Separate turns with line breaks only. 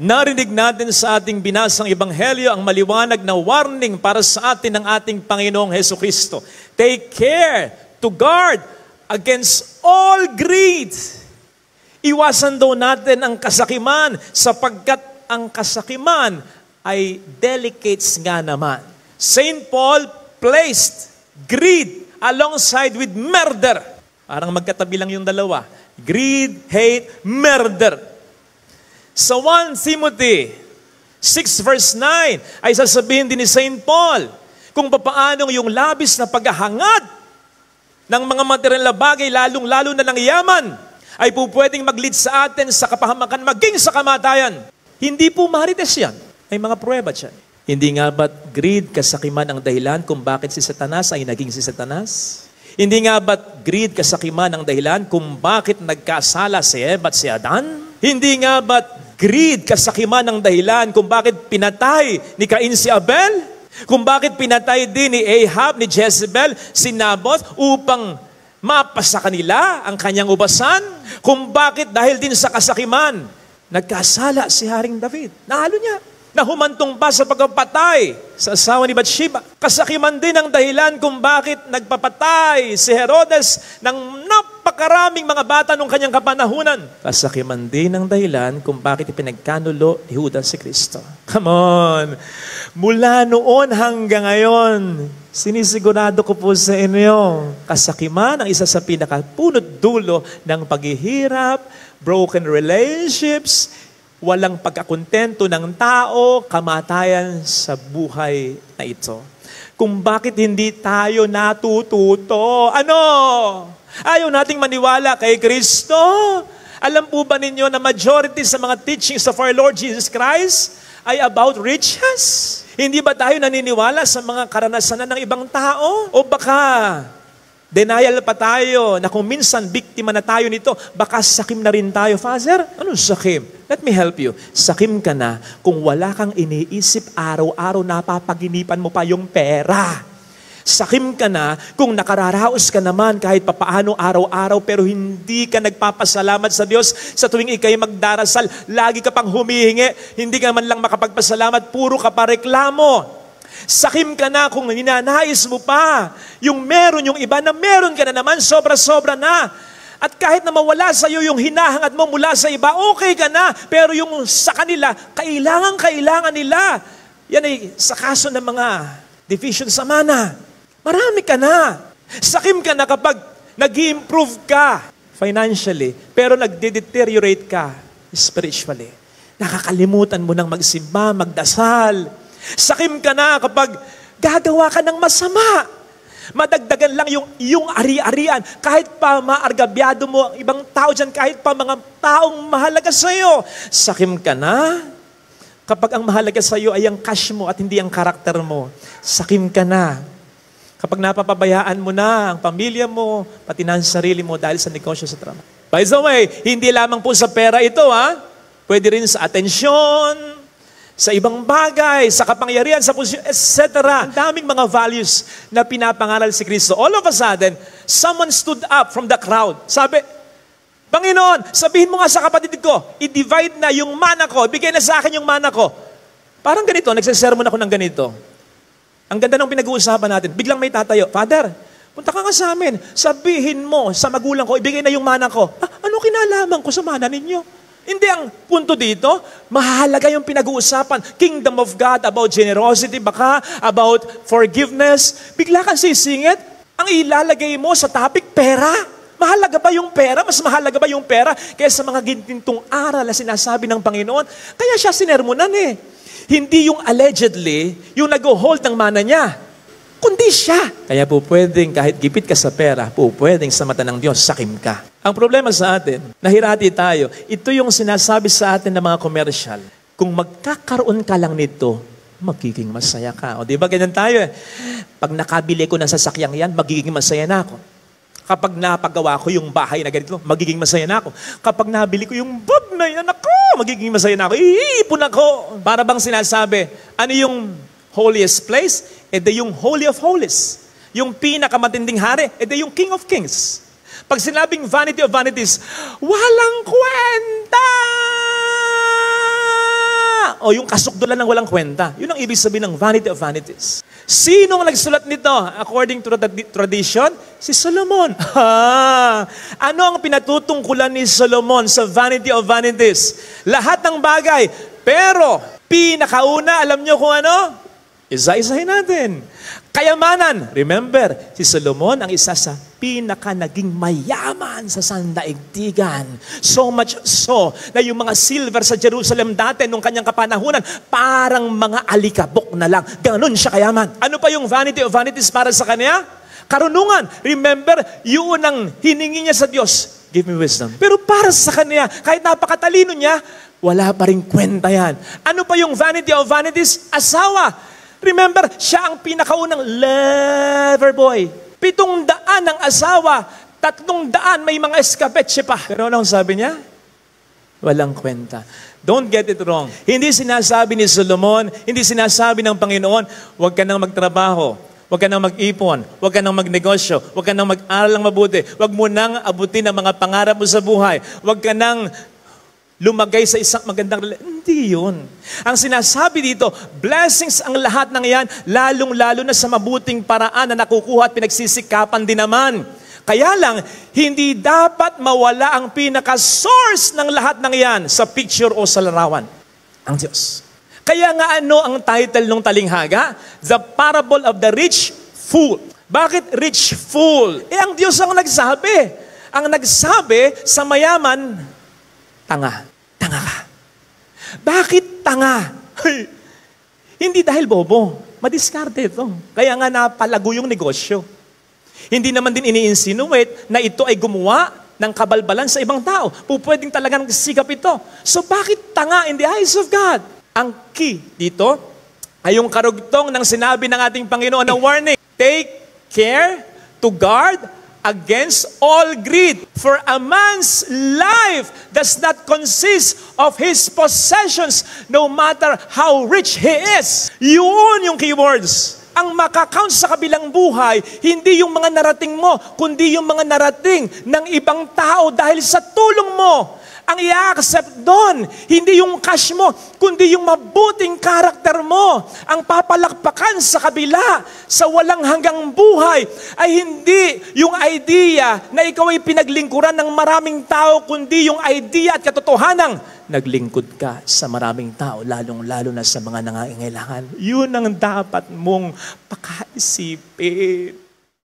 Narinig natin sa ating binasang ebanghelyo ang maliwanag na warning para sa atin ng ating Panginoong Hesukristo. Take care to guard against all greed. Iwasan daw natin ang kasakiman sapagkat ang kasakiman ay delicates nga naman. St. Paul placed greed alongside with murder. Parang magkatabi lang yung dalawa. Greed, hate, murder. Sa 1 Timothy 6 verse 9 ay sasabihin din ni St. Paul kung papaano yung labis na paghahangad ng mga material na bagay, lalong-lalo na ng yaman, ay po pwedeng mag-lead sa atin sa kapahamakan maging sa kamatayan. Hindi po marites yan. May mga pruweba dyan. Hindi nga ba't greed, kasakiman ang dahilan kung bakit si Satanas ay naging si Satanas? Hindi nga ba't greed, kasakiman ang dahilan kung bakit nagkasala si Eva at si Adan? Hindi nga ba't greed, kasakiman ang dahilan kung bakit pinatay ni Cain si Abel? Kung bakit pinatay din ni Ahab, ni Jezebel, si Naboth upang mapasa kanila ang kanyang ubasan? Kung bakit dahil din sa kasakiman, nagkasala si Haring David? Nahalo niya. Nahumantong pa sa pagpapatay sa asawa ni Bathsheba. Kasakiman din ang dahilan kung bakit nagpapatay si Herodes ng napakaraming mga bata nung kanyang kapanahunan. Kasakiman din ang dahilan kung bakit ipinagkanulo ni Judas si Kristo. Come on! Mula noon hanggang ngayon, sinisigurado ko po sa inyo, kasakiman ang isa sa pinakapunot dulo ng paghihirap, broken relationships, walang pagkakontento ng tao, kamatayan sa buhay na ito. Kung bakit hindi tayo natututo? Ano? Ayaw nating maniwala kay Kristo? Alam po ba ninyo na majority sa mga teachings of our Lord Jesus Christ ay about riches? Hindi ba tayo naniniwala sa mga karanasan ng ibang tao? O baka denial pa tayo na kung minsan biktima na tayo nito, baka sakim na rin tayo. Father, anong sakim? Let me help you. Sakim ka na kung wala kang iniisip araw-araw, napapaginipan mo pa yung pera. Sakim ka na kung nakararaos ka naman kahit papaano araw-araw pero hindi ka nagpapasalamat sa Diyos sa tuwing ikay magdarasal. Lagi ka pang humihingi, hindi ka man lang makapagpasalamat, puro ka pa reklamo. Sakim ka na kung ninanais mo pa yung meron yung iba na meron ka na naman, sobra-sobra na. At kahit na mawala sa iyo yung hinahangad mo mula sa iba, okay ka na. Pero yung sa kanila, kailangan nila. Yan ay sa kaso ng mga deficient sa mana. Marami ka na. Sakim ka na kapag nag-improve ka financially, pero nagde-deteriorate ka spiritually. Nakakalimutan mo ng magsimba, magdasal. Sakim ka na kapag gagawa ka ng masama. Madagdagan lang yung ari-arian. Kahit pa maargabyado mo ang ibang tao dyan, kahit pa mga taong mahalaga sa iyo. Sakim ka na kapag ang mahalaga sa iyo ay ang cash mo at hindi ang karakter mo. Sakim ka na kapag napapabayaan mo na ang pamilya mo, pati na ang sarili mo dahil sa negosyo sa trabaho. By the way, hindi lamang po sa pera ito, ha? Pwede rin sa atensyon, sa ibang bagay, sa kapangyarihan, sa posisyon, etc. Ang daming mga values na pinapangaral si Kristo. All of a sudden, someone stood up from the crowd. Sabi, Panginoon, sabihin mo nga sa kapatid ko, i-divide na yung mana ko, bigay na sa akin yung mana ko. Parang ganito, nagsisermon ako ng ganito. Ang ganda ng pinag-uusapan natin. Biglang may tatayo, Father, punta ka nga sa amin, sabihin mo sa magulang ko, ibigay na yung mana ko. Ano kinalaman ko sa mana ninyo? Hindi, ang punto dito, mahalaga yung pinag-uusapan. Kingdom of God, about generosity, baka about forgiveness. Bigla kang sisingit, ang ilalagay mo sa topic, pera. Mahalaga ba yung pera? Mas mahalaga ba yung pera kaysa mga gintintong aral na sinasabi ng Panginoon? Kaya siya sinermonan eh. Hindi yung allegedly, yung nag-hold ng mana niya, kundi siya. Kaya po pwedeng, kahit gipit ka sa pera, po pwedeng sa mata ng Diyos, sakim ka. Ang problema sa atin, nahirati tayo, ito yung sinasabi sa atin ng mga commercial. Kung magkakaroon ka lang nito, magiging masaya ka. O di ba ganyan tayo eh? Pag nakabili ko ng sasakyang yan, magiging masaya na ako. Kapag napagawa ko yung bahay na ganito, magiging masaya na ako. Kapag nabili ko yung bag na yan, ako, magiging masaya na ako. Iipon ako. Para bang sinasabi, ano yung holiest place? E de yung Holy of Holies. Yung pinakamatinding hari, e de yung King of Kings. Pag sinabing vanity of vanities, walang kwenta! o yung kasukdulan ng walang kwenta. Yun ang ibig sabihin ng vanity of vanities. Sino ang nagsulat nito? According to the tradition, si Solomon. Ano ang pinatutungkulan ni Solomon sa vanity of vanities? Lahat ng bagay. Pero, pinakauna, alam nyo kung ano? Isa-isahin natin. Kayamanan. Remember, si Solomon ang isa sa naging mayaman sa sandaigdigan. So much so, na yung mga silver sa Jerusalem dati, nung kanyang kapanahunan, parang mga alikabok na lang. Ganon siya kayaman. Ano pa yung vanity of vanities para sa kanya? Karunungan. Remember, yun ang hiningi niya sa Diyos. Give me wisdom. Pero para sa kanya, kahit napakatalino niya, wala pa rin kwenta yan. Ano pa yung vanity of vanities? Asawa. Remember, siya ang pinakaunang lover boy. 700 ang asawa, 300 may mga eskapetse pa. Pero anong sabi niya? Walang kwenta. Don't get it wrong. Hindi sinasabi ni Solomon, hindi sinasabi ng Panginoon, huwag ka nang magtrabaho, huwag ka nang mag-ipon, huwag ka nang magnegosyo, huwag ka nang mag-aral ng mabuti, huwag mo nang abutin ang mga pangarap mo sa buhay, huwag ka nang lumagay sa isang magandang Hindi yun. Ang sinasabi dito, blessings ang lahat ng yan, lalong-lalo na sa mabuting paraan na nakukuha at pinagsisikapan din naman. Kaya lang, hindi dapat mawala ang pinaka-source ng lahat ng yan sa picture o sa larawan. Ang Diyos. Kaya nga ano ang title ng talinghaga? The Parable of the Rich Fool. Bakit rich fool? Ang Diyos ang nagsabi. Ang nagsabi sa mayaman, tanga. Tanga ka. Bakit tanga? Hindi dahil bobo. Madiskarte ito. Kaya nga napalago yung negosyo. Hindi naman din ini-insinuate na ito ay gumawa ng kabalbalan sa ibang tao. Pupwedeng talagang sigap ito. So bakit tanga in the eyes of God? Ang key dito ay yung karugtong ng sinabi ng ating Panginoon na warning. Take care to guard against all greed. For a man's life does not consist of his possessions, no matter how rich he is. Yun yung keywords. Ang makakount sa kabilang buhay, hindi yung mga narating mo, kundi yung mga narating ng ibang tao dahil sa tulong mo. Ang i-accept doon, hindi yung cash mo, kundi yung mabuting karakter mo. Ang papalakpakan sa kabila, sa walang hanggang buhay, ay hindi yung idea na ikaw ay pinaglingkuran ng maraming tao, kundi yung idea at katotohanang naglingkod ka sa maraming tao, lalong-lalo na sa mga nangangailangan. Yun ang dapat mong pakaisipin.